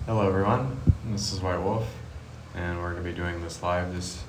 Hello everyone, this is White Wolf, and we're going to be doing this live this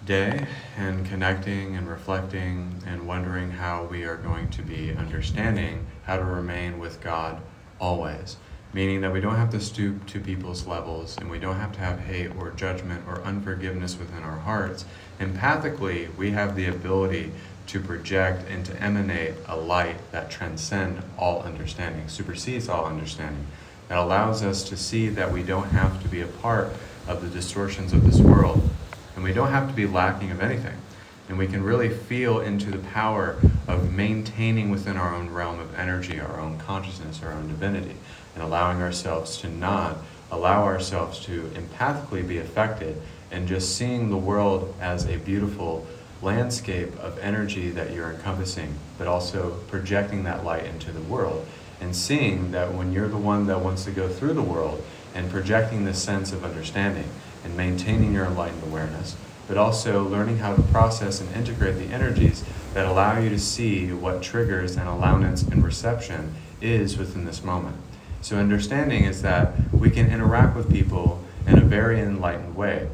day and connecting and reflecting and wondering how we are going to be understanding how to remain with God always. Meaning that we don't have to stoop to people's levels and we don't have to have hate or judgment or unforgiveness within our hearts. Empathically, we have the ability to project and to emanate a light that transcends all understanding, supersedes all understanding. That allows us to see that we don't have to be a part of the distortions of this world, and we don't have to be lacking of anything. And we can really feel into the power of maintaining within our own realm of energy, our own consciousness, our own divinity, and allowing ourselves to not allow ourselves to empathically be affected and just seeing the world as a beautiful landscape of energy that you're encompassing, but also projecting that light into the world. And seeing that when you're the one that wants to go through the world and projecting this sense of understanding and maintaining your enlightened awareness, but also learning how to process and integrate the energies that allow you to see what triggers and allowance and reception is within this moment. So understanding is that we can interact with people in a very enlightened way,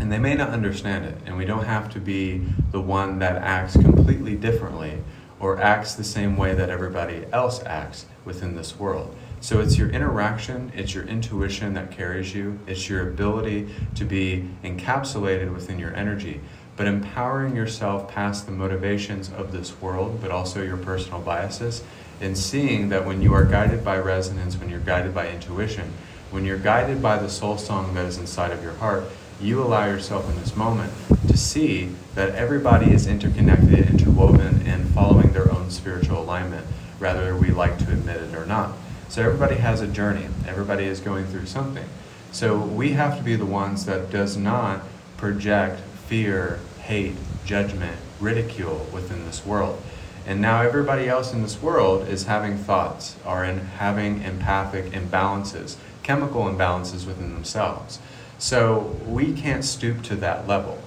and they may not understand it, and we don't have to be the one that acts completely differently or acts the same way that everybody else acts within this world. So it's your interaction, it's your intuition that carries you, it's your ability to be encapsulated within your energy, but empowering yourself past the motivations of this world, but also your personal biases, and seeing that when you are guided by resonance, when you're guided by intuition, when you're guided by the soul song that is inside of your heart, you allow yourself in this moment to see that everybody is interconnected, interwoven, and following their own spiritual alignment, whether we like to admit it or not. So everybody has a journey. Everybody is going through something. So we have to be the ones that does not project fear, hate, judgment, ridicule within this world. And now everybody else in this world is having thoughts, or having empathic imbalances, chemical imbalances within themselves. So we can't stoop to that level.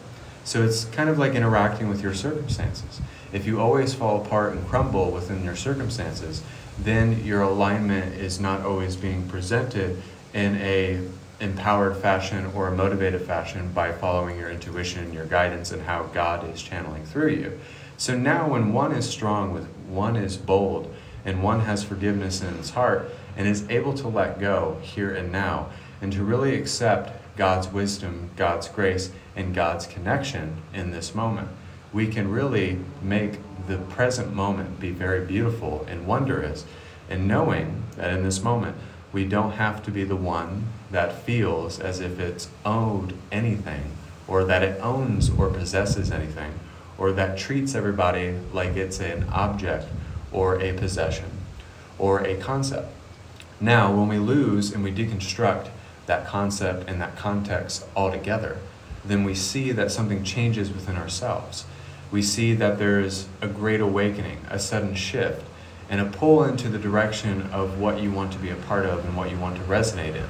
So it's kind of like interacting with your circumstances. If you always fall apart and crumble within your circumstances, then your alignment is not always being presented in a empowered fashion or a motivated fashion by following your intuition, your guidance, and how God is channeling through you. So now when one is strong, one is bold, and one has forgiveness in his heart, and is able to let go here and now, and to really accept God's wisdom, God's grace, and God's connection in this moment, we can really make the present moment be very beautiful and wondrous, and knowing that in this moment, we don't have to be the one that feels as if it's owed anything, or that it owns or possesses anything, or that treats everybody like it's an object or a possession or a concept. Now, when we lose and we deconstruct that concept and that context altogether, then we see that something changes within ourselves. We see that there's a great awakening, a sudden shift, and a pull into the direction of what you want to be a part of and what you want to resonate in.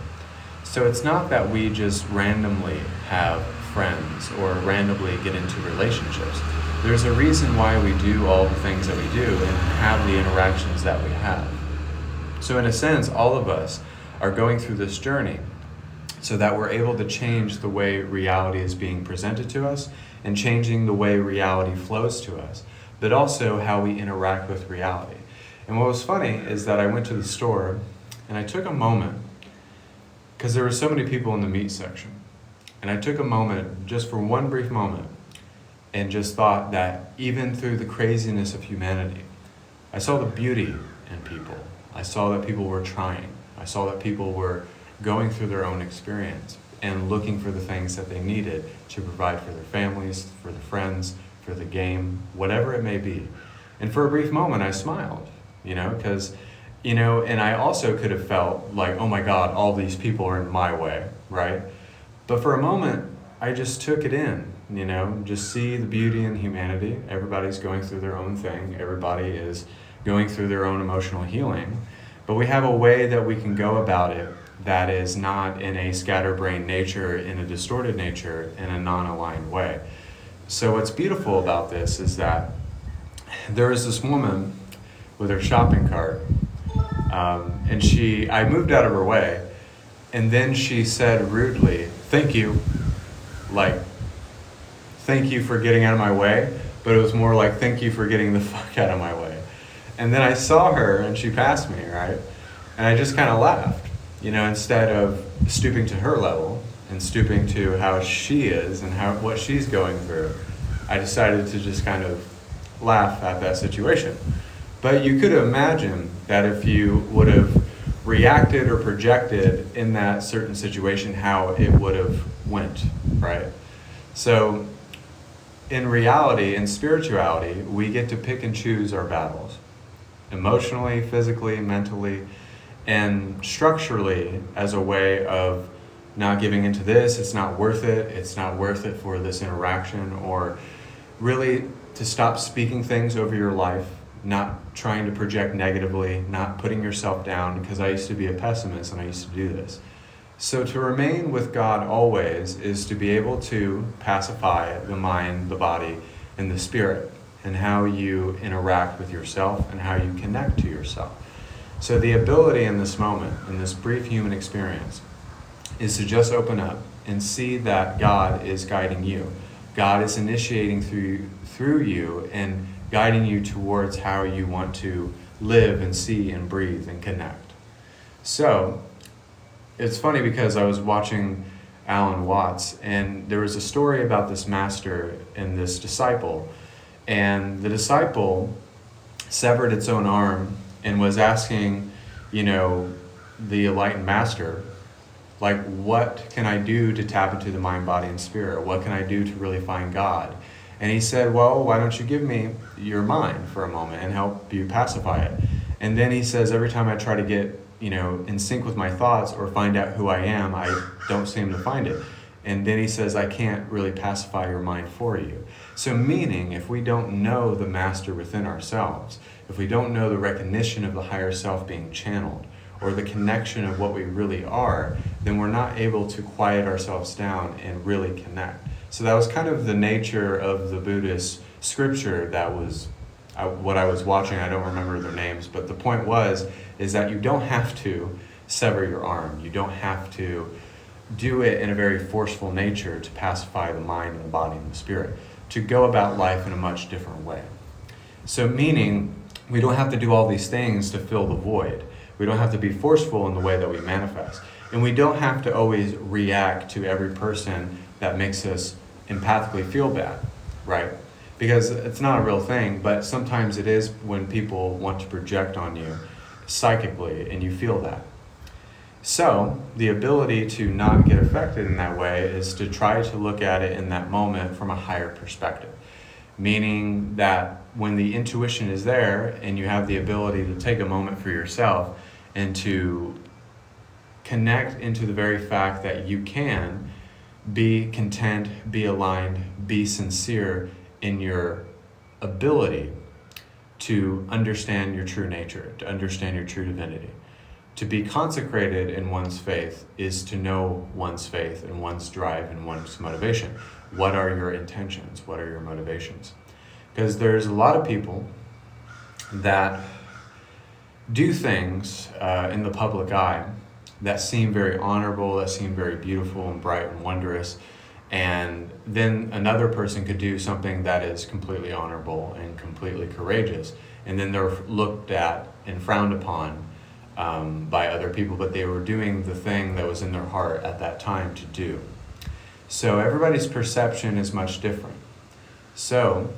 So it's not that we just randomly have friends or randomly get into relationships. There's a reason why we do all the things that we do and have the interactions that we have. So in a sense, all of us are going through this journey so that we're able to change the way reality is being presented to us and changing the way reality flows to us, but also how we interact with reality. And what was funny is that I went to the store and I took a moment, because there were so many people in the meat section, and I took a moment, just for one brief moment, and just thought that even through the craziness of humanity, I saw the beauty in people. I saw that people were trying. I saw that people were going through their own experience and looking for the things that they needed to provide for their families, for their friends, for the game, whatever it may be. And for a brief moment, I smiled, because, and I also could have felt like, oh my God, all these people are in my way, right? But for a moment, I just took it in, just see the beauty in humanity. Everybody's going through their own thing. Everybody is going through their own emotional healing. But we have a way that we can go about it that is not in a scatterbrained nature, in a distorted nature, in a non-aligned way. So what's beautiful about this is that there is this woman with her shopping cart, and I moved out of her way, And then she said rudely, "Thank you." Like, "Thank you for getting out of my way." But it was more like, "Thank you for getting the fuck out of my way." And then I saw her and she passed me, right? And I just kind of laughed, instead of stooping to her level and stooping to how she is and what she's going through. I decided to just kind of laugh at that situation. But you could imagine that if you would have reacted or projected in that certain situation, how it would have went, right? So in reality, in spirituality, we get to pick and choose our battles, emotionally, physically, mentally, and structurally, as a way of not giving into this. It's not worth it for this interaction, or really to stop speaking things over your life, not trying to project negatively, not putting yourself down, because I used to be a pessimist and I used to do this. So to remain with God always is to be able to pacify the mind, the body, and the spirit, and how you interact with yourself and how you connect to yourself. So the ability in this moment, in this brief human experience, is to just open up and see that God is guiding you. God is initiating through you and guiding you towards how you want to live and see and breathe and connect. So it's funny because I was watching Alan Watts, and there was a story about this master and this disciple. And the disciple severed its own arm and was asking, the enlightened master, like, what can I do to tap into the mind, body, and spirit? What can I do to really find God? And he said, well, why don't you give me your mind for a moment and help you pacify it? And then he says, every time I try to get, in sync with my thoughts or find out who I am, I don't seem to find it. And then he says, I can't really pacify your mind for you. So meaning, if we don't know the master within ourselves, if we don't know the recognition of the higher self being channeled, or the connection of what we really are, then we're not able to quiet ourselves down and really connect. So that was kind of the nature of the Buddhist scripture that was what I was watching. I don't remember their names, but the point is that you don't have to sever your arm. You don't have to do it in a very forceful nature to pacify the mind and the body and the spirit, to go about life in a much different way. So meaning, we don't have to do all these things to fill the void. We don't have to be forceful in the way that we manifest. And we don't have to always react to every person that makes us empathically feel bad, right? Because it's not a real thing, but sometimes it is when people want to project on you psychically and you feel that. So the ability to not get affected in that way is to try to look at it in that moment from a higher perspective. Meaning that when the intuition is there and you have the ability to take a moment for yourself and to connect into the very fact that you can be content, be aligned, be sincere in your ability to understand your true nature, to understand your true divinity. To be consecrated in one's faith is to know one's faith and one's drive and one's motivation. What are your intentions? What are your motivations? Because there's a lot of people that do things in the public eye that seem very honorable, that seem very beautiful and bright and wondrous, and then another person could do something that is completely honorable and completely courageous, and then they're looked at and frowned upon by other people, but they were doing the thing that was in their heart at that time to do. So everybody's perception is much different. So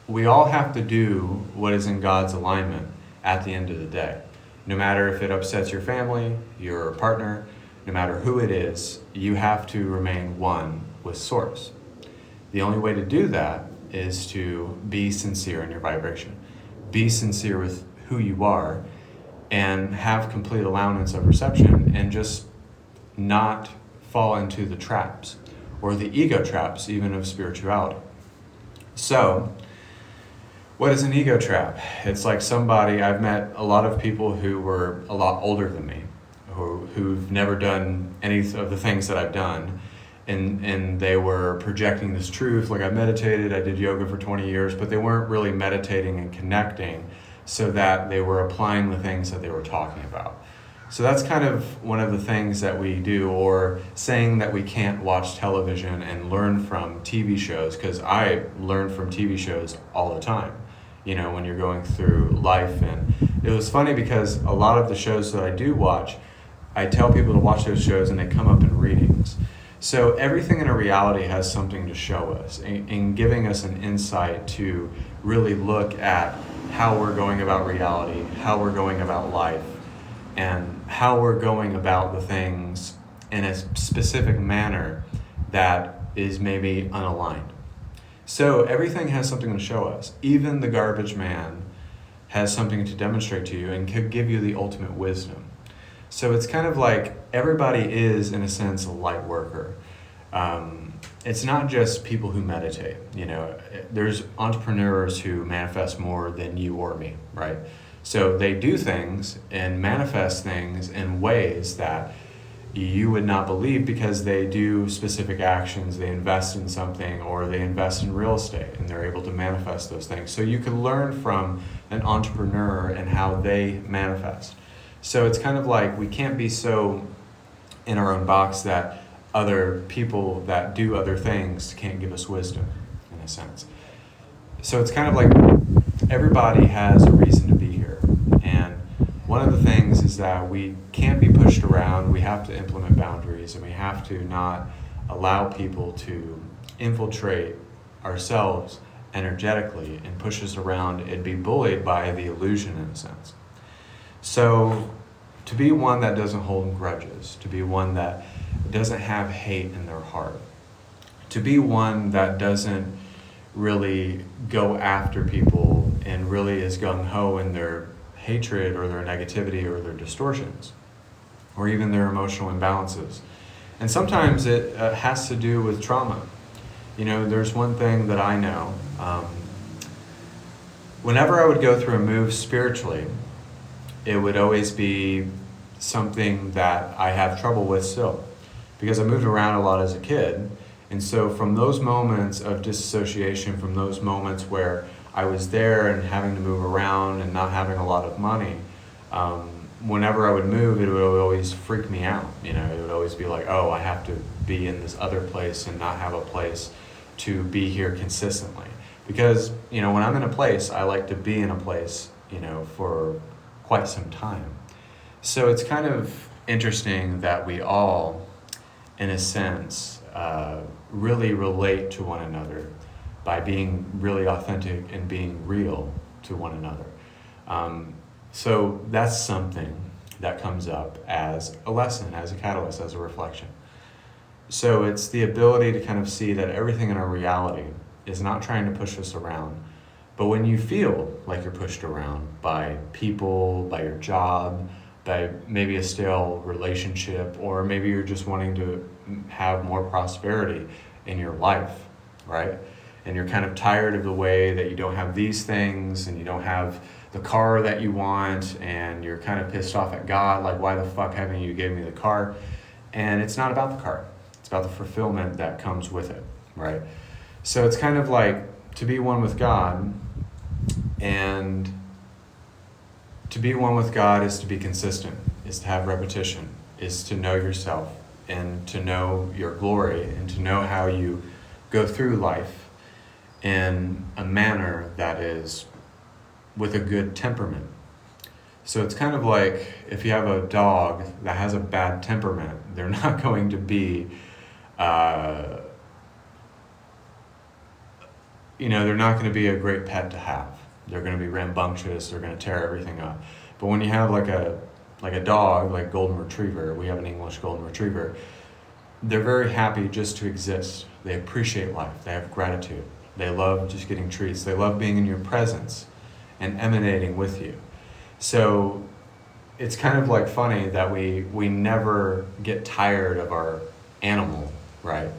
we all have to do what is in God's alignment at the end of the day. No matter if it upsets your family, your partner, no matter who it is, you have to remain one with Source. The only way to do that is to be sincere in your vibration. Be sincere with who you are and have complete allowance of reception, and just not fall into the traps or the ego traps even of spirituality. So what is an ego trap? It's like I've met a lot of people who were a lot older than me, who've never done any of the things that I've done, and they were projecting this truth, like I meditated, I did yoga for 20 years, but they weren't really meditating and connecting so that they were applying the things that they were talking about. So that's kind of one of the things that we do, or saying that we can't watch television and learn from TV shows, because I learn from TV shows all the time, when you're going through life. And it was funny because a lot of the shows that I do watch, I tell people to watch those shows and they come up in readings. So everything in our reality has something to show us, and giving us an insight to really look at how we're going about reality, how we're going about life, and how we're going about the things in a specific manner that is maybe unaligned. So everything has something to show us. Even the garbage man has something to demonstrate to you and could give you the ultimate wisdom. So it's kind of like everybody is, in a sense, a light worker. It's not just people who meditate. There's entrepreneurs who manifest more than you or me, right? So they do things and manifest things in ways that you would not believe, because they do specific actions, they invest in something, or they invest in real estate, and they're able to manifest those things. So you can learn from an entrepreneur and how they manifest. So it's kind of like we can't be so in our own box that other people that do other things can't give us wisdom, in a sense. So it's kind of like everybody has a reason to be here. And one of the things is that we can't be pushed around. We have to implement boundaries, and we have to not allow people to infiltrate ourselves energetically and push us around and be bullied by the illusion, in a sense. So to be one that doesn't hold grudges, to be one that doesn't have hate in their heart, to be one that doesn't really go after people and really is gung-ho in their hatred or their negativity or their distortions or even their emotional imbalances. And sometimes it has to do with trauma. There's one thing that I know. Whenever I would go through a move spiritually, it would always be something that I have trouble with still, because I moved around a lot as a kid. And so from those moments of disassociation, from those moments where I was there and having to move around and not having a lot of money, whenever I would move, it would always freak me out. It would always be like, oh, I have to be in this other place and not have a place to be here consistently. Because, when I'm in a place, I like to be in a place, for quite some time. So it's kind of interesting that we all, in a sense, really relate to one another by being really authentic and being real to one another. So that's something that comes up as a lesson, as a catalyst, as a reflection. So it's the ability to kind of see that everything in our reality is not trying to push us around. But when you feel like you're pushed around by people, by your job, by maybe a stale relationship, or maybe you're just wanting to have more prosperity in your life, right? And you're kind of tired of the way that you don't have these things and you don't have the car that you want, and you're kind of pissed off at God, like, why the fuck haven't you given me the car? And it's not about the car. It's about the fulfillment that comes with it, right? So it's kind of like to be one with God, and to be one with God is to be consistent, is to have repetition, is to know yourself and to know your glory and to know how you go through life in a manner that is with a good temperament. So it's kind of like if you have a dog that has a bad temperament, they're not going to be, they're not going to be a great pet to have. They're going to be rambunctious. They're going to tear everything up. But when you have like a dog, like golden retriever, we have an English golden retriever, they're very happy just to exist. They appreciate life. They have gratitude. They love just getting treats. They love being in your presence and emanating with you. So it's kind of like funny that we never get tired of our animal, right?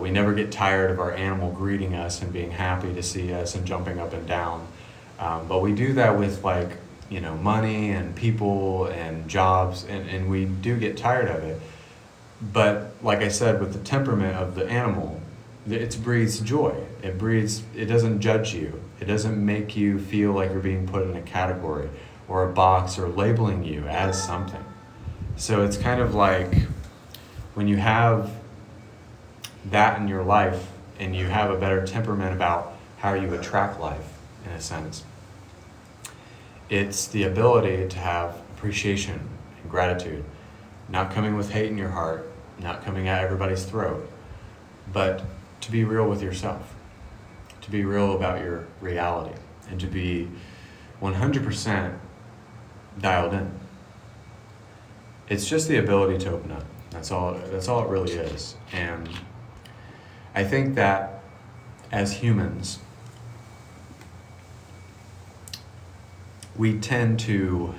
We never get tired of our animal greeting us and being happy to see us and jumping up and down. But we do that with money and people and jobs, and we do get tired of it. But like I said, with the temperament of the animal, it breeds joy. It doesn't judge you. It doesn't make you feel like you're being put in a category or a box or labeling you as something. So it's kind of like when you have that in your life and you have a better temperament about how you attract life, in a sense, it's the ability to have appreciation and gratitude, not coming with hate in your heart, not coming at everybody's throat, but to be real with yourself, to be real about your reality, and to be 100% dialed in. It's just the ability to open up. That's all it really is. And I think that as humans, we tend to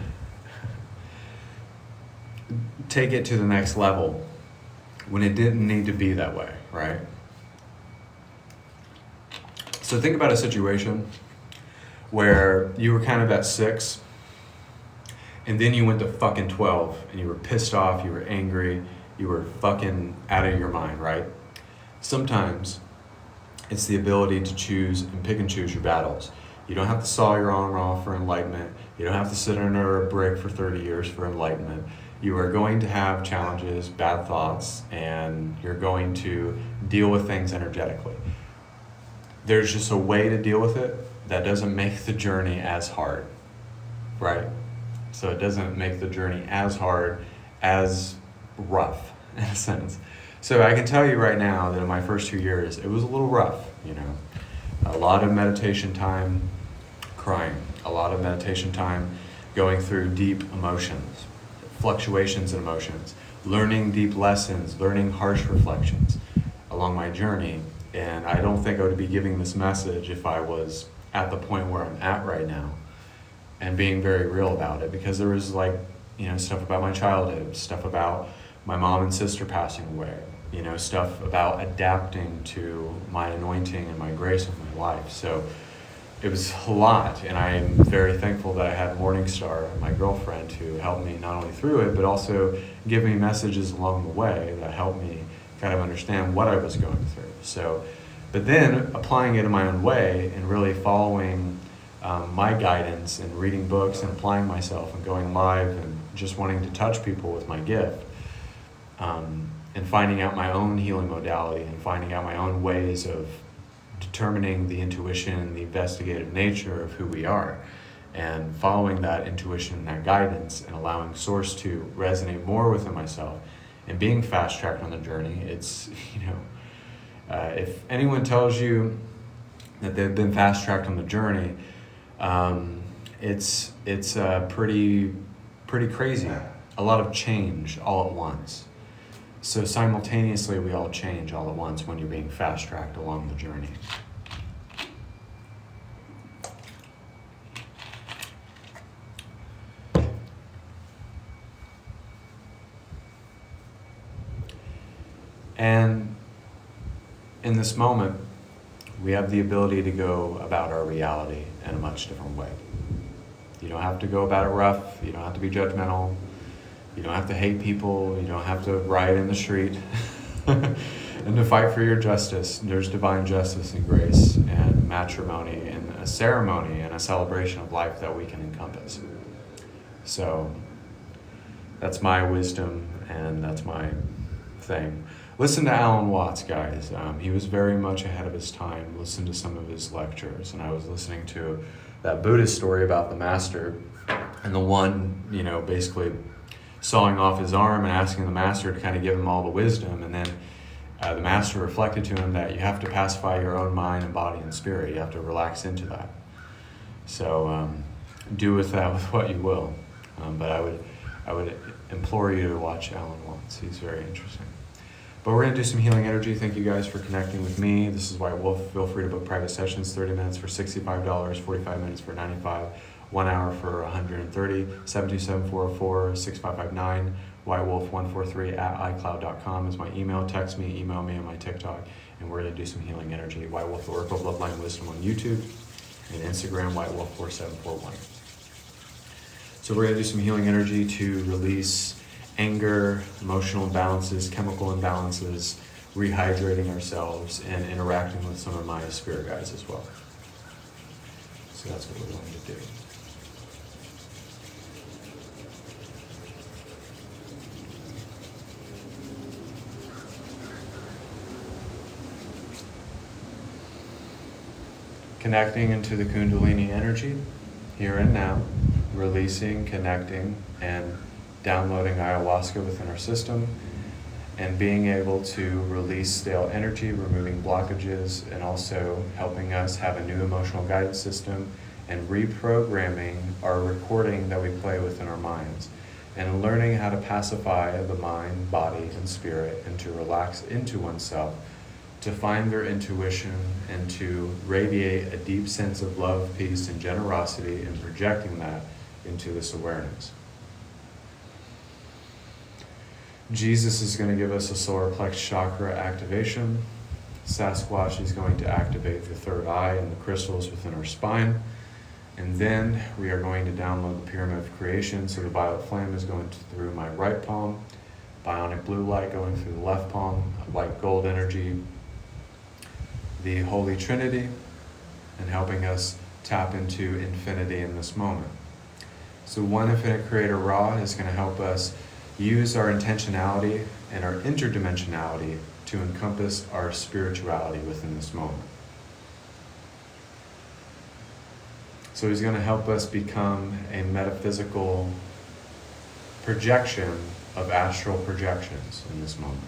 take it to the next level when it didn't need to be that way, right? So think about a situation where you were kind of at 6, and then you went to fucking 12, and you were pissed off, you were angry, you were fucking out of your mind, right? Sometimes it's the ability to choose and pick and choose your battles. You don't have to saw your arm off for enlightenment. You don't have to sit under a brick for 30 years for enlightenment. You are going to have challenges, bad thoughts, and you're going to deal with things energetically. There's just a way to deal with it that doesn't make the journey as hard, right? So it doesn't make the journey as hard, as rough, in a sense. So I can tell you right now that in my first 2 years, it was a little rough, you know. A lot of meditation time crying, a lot of meditation time going through deep emotions, fluctuations in emotions, learning deep lessons, learning harsh reflections along my journey. And I don't think I would be giving this message if I was at the point where I'm at right now and being very real about it, because there was stuff about my childhood, stuff about my mom and sister passing away, stuff about adapting to my anointing and my grace of my life. So it was a lot, and I'm very thankful that I had Morningstar, my girlfriend, who helped me not only through it, but also give me messages along the way that helped me kind of understand what I was going through. So, but then applying it in my own way and really following my guidance and reading books and applying myself and going live and just wanting to touch people with my gift, and finding out my own healing modality and finding out my own ways of determining the intuition and the investigative nature of who we are, and following that intuition and that guidance and allowing Source to resonate more within myself and being fast-tracked on the journey. It's, if anyone tells you that they've been fast-tracked on the journey, it's pretty crazy. A lot of change all at once. So simultaneously, we all change all at once when you're being fast-tracked along the journey. And in this moment, we have the ability to go about our reality in a much different way. You don't have to go about it rough. You don't have to be judgmental. You don't have to hate people. You don't have to riot in the street and to fight for your justice. There's divine justice and grace and matrimony and a ceremony and a celebration of life that we can encompass. So that's my wisdom and that's my thing. Listen to Alan Watts, guys. He was very much ahead of his time. Listen to some of his lectures. And I was listening to that Buddhist story about the master and the one, basically sawing off his arm and asking the master to kind of give him all the wisdom. And then the master reflected to him that you have to pacify your own mind and body and spirit. You have to relax into that. So do with that with what you will. But I would implore you to watch Alan Watts. He's very interesting. But we're going to do some healing energy. Thank you guys for connecting with me. This is White Wolf. Feel free to book private sessions, 30 minutes for $65, 45 minutes for $95, 1 hour for $130, 727-404-6559, whitewolf143 at icloud.com is my email. Text me, email me on my TikTok, and we're going to do some healing energy. White Wolf Oracle Bloodline Wisdom on YouTube, and Instagram, whitewolf4741. So we're going to do some healing energy to release anger, emotional imbalances, chemical imbalances, rehydrating ourselves, and interacting with some of my spirit guides as well. So that's what we're going to do. Connecting into the Kundalini energy, here and now, releasing, connecting, and downloading ayahuasca within our system, and being able to release stale energy, removing blockages, and also helping us have a new emotional guidance system and reprogramming our recording that we play within our minds, and learning how to pacify the mind, body, and spirit, and to relax into oneself, to find their intuition, and to radiate a deep sense of love, peace, and generosity, and projecting that into this awareness. Jesus is going to give us a solar plex chakra activation. Sasquatch is going to activate the third eye and the crystals within our spine. And then we are going to download the pyramid of creation. So the violet flame is going through my right palm, bionic blue light going through the left palm, white gold energy, the Holy Trinity, and helping us tap into infinity in this moment. So One Infinite Creator Ra is going to help us use our intentionality and our interdimensionality to encompass our spirituality within this moment. So he's going to help us become a metaphysical projection of astral projections in this moment.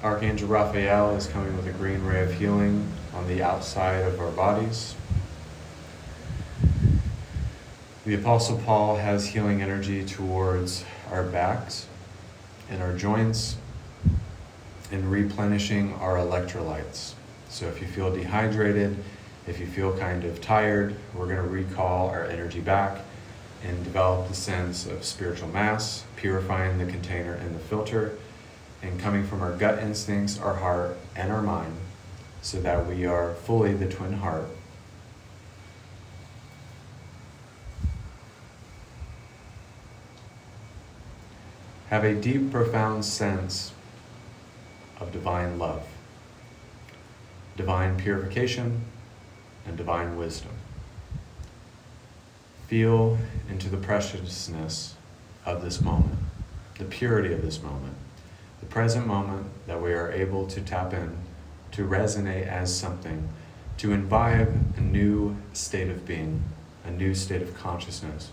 Archangel Raphael is coming with a green ray of healing on the outside of our bodies. The Apostle Paul has healing energy towards our backs and our joints and replenishing our electrolytes. So if you feel dehydrated, if you feel kind of tired, we're going to recall our energy back and develop the sense of spiritual mass, purifying the container and the filter, and coming from our gut instincts, our heart, and our mind, so that we are fully the twin heart. Have a deep, profound sense of divine love, divine purification, and divine wisdom. Feel into the preciousness of this moment, the purity of this moment, the present moment that we are able to tap in, to resonate as something, to imbibe a new state of being, a new state of consciousness,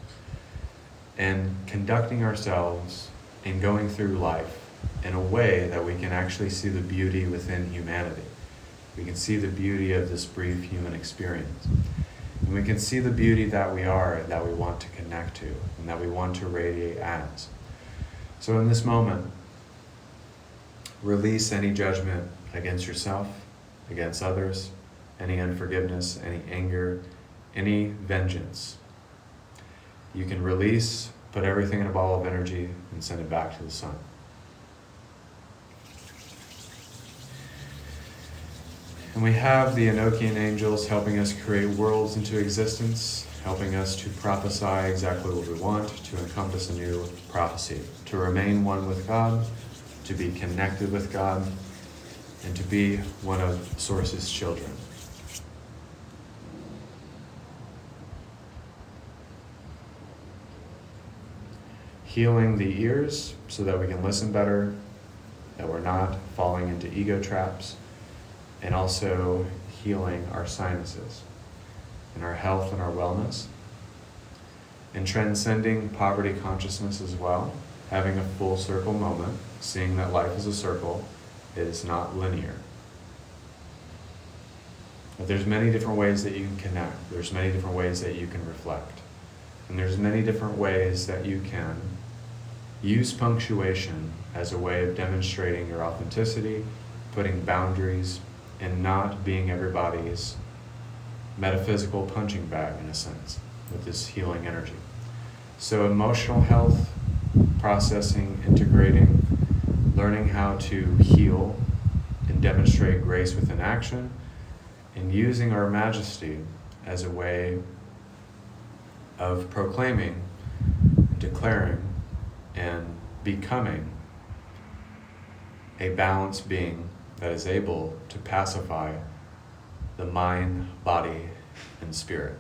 and conducting ourselves and going through life in a way that we can actually see the beauty within humanity. We can see the beauty of this brief human experience. And we can see the beauty that we are, that we want to connect to, and that we want to radiate as. So in this moment, release any judgment against yourself, against others, any unforgiveness, any anger, any vengeance. You can release, put everything in a ball of energy, and send it back to the sun. And we have the Enochian angels helping us create worlds into existence, helping us to prophesy exactly what we want, to encompass a new prophecy, to remain one with God, to be connected with God, and to be one of Source's children. Healing the ears so that we can listen better, that we're not falling into ego traps, and also healing our sinuses and our health and our wellness, and transcending poverty consciousness as well, having a full circle moment, seeing that life is a circle, it is not linear. But there's many different ways that you can connect, there's many different ways that you can reflect, and there's many different ways that you can use punctuation as a way of demonstrating your authenticity, putting boundaries, and not being everybody's metaphysical punching bag, in a sense, with this healing energy. So emotional health, processing, integrating, learning how to heal and demonstrate grace within action, and using our majesty as a way of proclaiming, declaring, and becoming a balanced being that is able to pacify the mind, body, and spirit.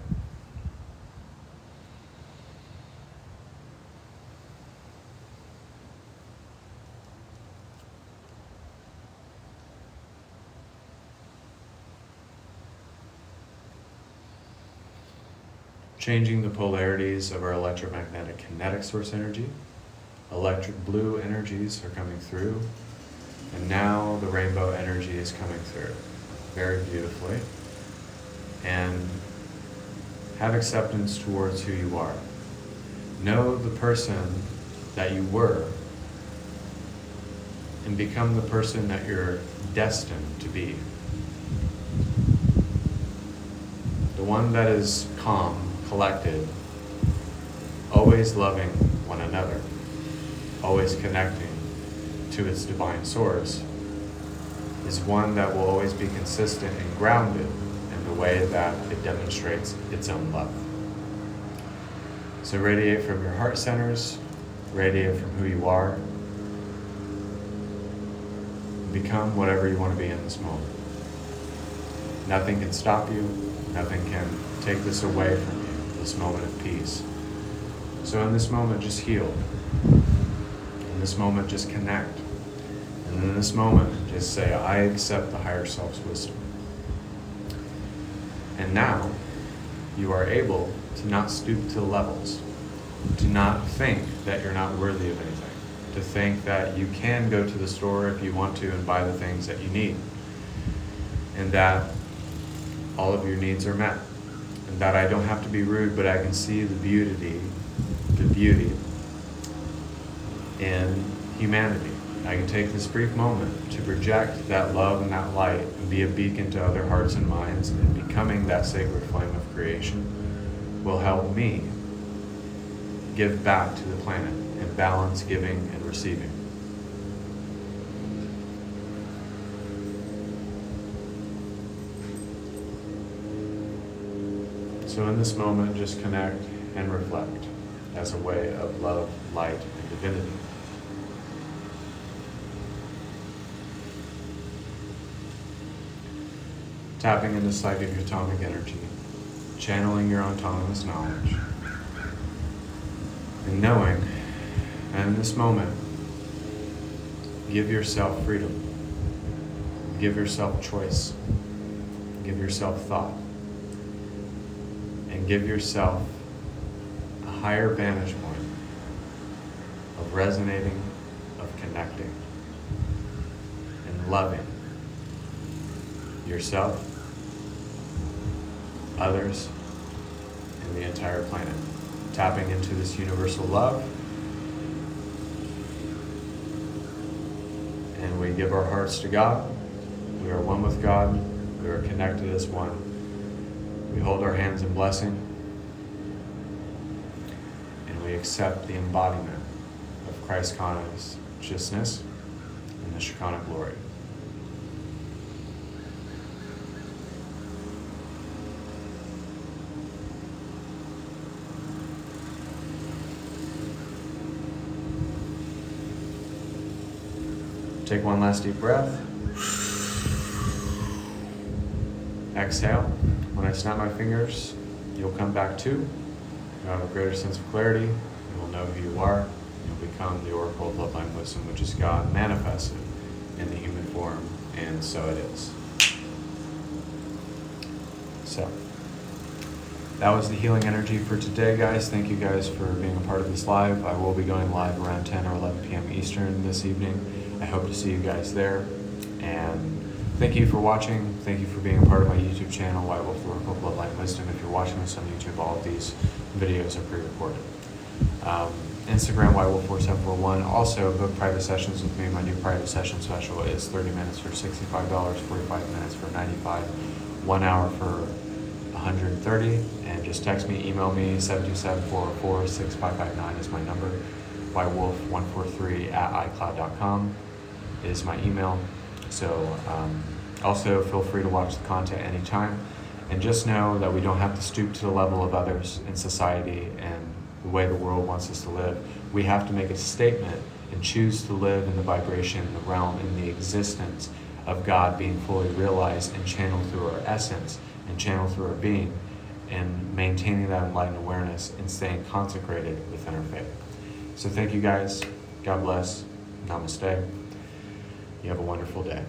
changing the polarities of our electromagnetic kinetic source energy. Electric blue energies are coming through, and now the rainbow energy is coming through very beautifully. And have acceptance towards who you are. Know the person that you were, and become the person that you're destined to be. The one that is calm, collected, always loving one another, always connecting to its divine source, is one that will always be consistent and grounded in the way that it demonstrates its own love. So radiate from your heart centers, radiate from who you are, become whatever you want to be in this moment. Nothing can stop you, nothing can take this away from you, this moment of peace. So in this moment, just heal. In this moment, just connect. And in this moment, just say, I accept the higher self's wisdom. And now, you are able to not stoop to the levels, to not think that you're not worthy of anything, to think that you can go to the store if you want to and buy the things that you need, and that all of your needs are met, and that I don't have to be rude, but I can see the beauty in humanity. I can take this brief moment to project that love and that light and be a beacon to other hearts and minds, and becoming that sacred flame of creation will help me give back to the planet in balance, giving and receiving. So in this moment, just connect and reflect as a way of love, light, and divinity. Tapping into psychic atomic energy, channeling your autonomous knowledge, and knowing, and in this moment, give yourself freedom, give yourself choice, give yourself thought, and give yourself a higher vantage point of resonating, of connecting, and loving yourself, others, and the entire planet. Tapping into this universal love, and we give our hearts to God. We are one with God. We are connected as one. We hold our hands in blessing, and we accept the embodiment of Christ consciousness and the Shekinah glory. Take one last deep breath. Exhale. When I snap my fingers, you'll come back to. You'll have a greater sense of clarity. You will know who you are. You'll become the Oracle of Bloodline Wisdom, which is God manifested in the human form, and so it is. So, that was the healing energy for today, guys. Thank you guys for being a part of this live. I will be going live around 10 or 11 p.m. Eastern this evening. I hope to see you guys there. And thank you for watching. Thank you for being a part of my YouTube channel, White Wolf Oracle Bloodline Wisdom. If you're watching this on YouTube, all of these videos are pre-recorded. Instagram, White Wolf 4741. Also, book private sessions with me. My new private session special is 30 minutes for $65, 45 minutes for $95, 1 hour for $130. And just text me, email me, 727-404-6559 is my number. whitewolf143@icloud.com is my email. So also feel free to watch the content anytime, and just know that we don't have to stoop to the level of others in society and the way the world wants us to live. We have to make a statement and choose to live in the vibration, the realm, in the existence of God being fully realized and channeled through our essence and channeled through our being, and maintaining that enlightened awareness and staying consecrated within our faith. So thank you guys. God bless. Namaste. You have a wonderful day.